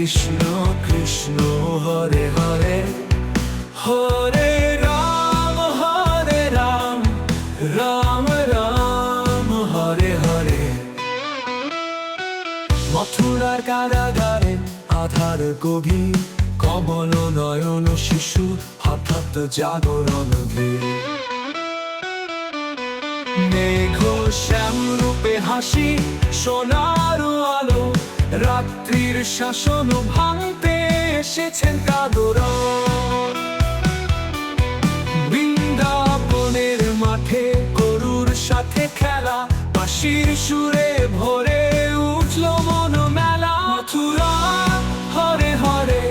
কৃষ্ণ কৃষ্ণ হরে হরে, হরে রাম রাম রাম হরে হরে। মথুরার কারাগারে আধার গভীর, কমল নয়ন শিশু হঠাৎ জাগরণ ভিড়। মেঘ শ্যাম রূপে হাসি, সোনার আলো, রাত্রির শাসন ভাঙতে এসেছেন কাদরন। বৃন্দাবনের মাঠে গরুর সাথে খেলা, বাঁশির সুরে ভরে উঠল মন মেলা। মথুরা হরে হরে,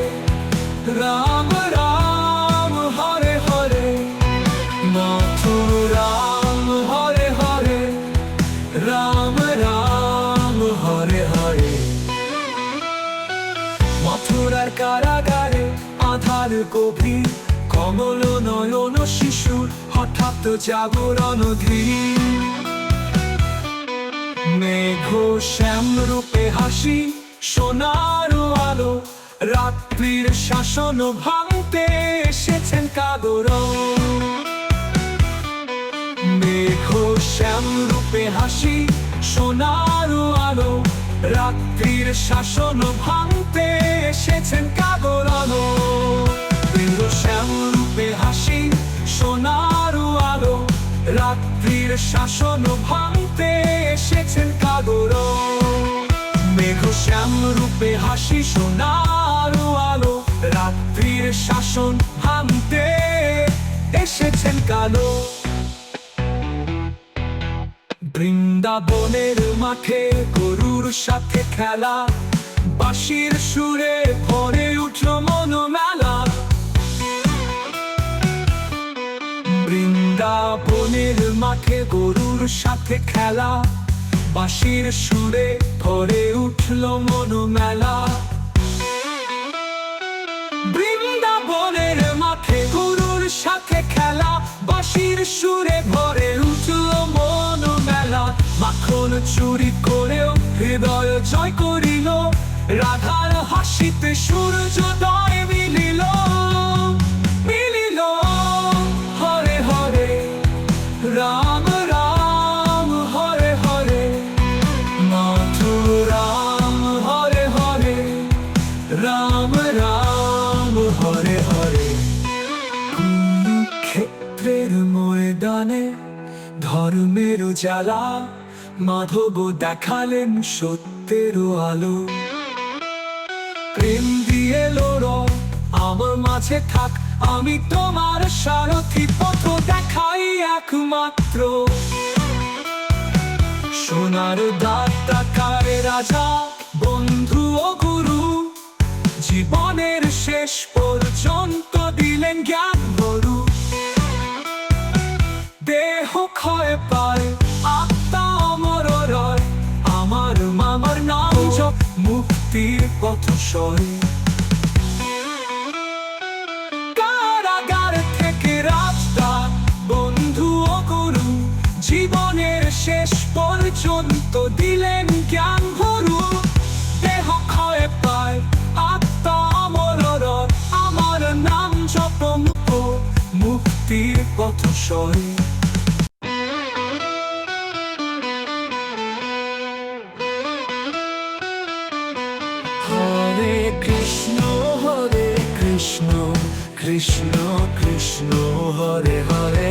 রাম রাম হরে হরে, মথুরা হরে হরে, রাম রাম হরে হরে। মথুরার কারাগারে আধার গভীর, কমল নয়ন শিশুর হঠাৎ জাগরণ ধীর। মেঘ শ্যাম রূপে হাসি, সোনার আলো, রাত্রির শাসন ভাঙতে এসেছেন কাদরন। মেঘ শ্যাম রূপে হাসি, সোনার আলো, রাত্রির শাসন ভাঙতে এসেছেন কাদরন। মেঘ শ্যাম রূপে হাসি, সোনার আলো, রাত্রির শাসন ভাঙতে এসেছেন কাদরন। মেঘ শ্যাম রূপে হাসি, সোনার আলো, রাত্রির শাসন ভাঙতে এসেছেন কাদরন। বৃন্দাবনের মাঠে গরুর সাথে খেলা, বাঁশির সুরে ভরে উঠল মন মেলা। বৃন্দাবনের মাঠে গরুর সাথে খেলা, বাঁশির সুরে ভরে উঠল মন মেলা। বৃন্দাবনের মাঠে গরুর সাথে খেলা, বাঁশির সুরে ভরে উঠল মন মেলা। মাখন চুরি করেও হৃদয় জয় করিল, রাধার হাসিতে সূর্যোদয় মিলিল। মিলিল হরে হরে, রাম রাম হরে হরে, মথুরাম হরে হরে, রাম রাম হরে হরে। কুরুক্ষেত্রের ময়দানে ধর্মের জ্বালা, মাধব দেখালেন সত্যের আলো। প্রেম দিয়ে লড়ো আমার মাঝে থাক, আমি তোমার সারথি, পথ দেখাই একমাত্র। সোনার দাঁতাকারে রাজা, বন্ধু ও গুরু, জীবনের শেষ পর্যন্ত দিলেন জ্ঞান গুরু। দেহ ক্ষয় পায়, আত্মা অমর রয়, আমার মামার নাম জপ, মুক্তির পথ সয়। কারাগার থেকে রাজদার, বন্ধু ও গুরু, জীবনের শেষ পর্যন্ত দিলেন জ্ঞান গুরু। দেহ ক্ষয় পায়, আত্মা অমর রয়, আমার নাম জপ, মুক্তির পথ সয়। হরে কৃষ্ণ কৃষ্ণ কৃষ্ণ হরে হরে।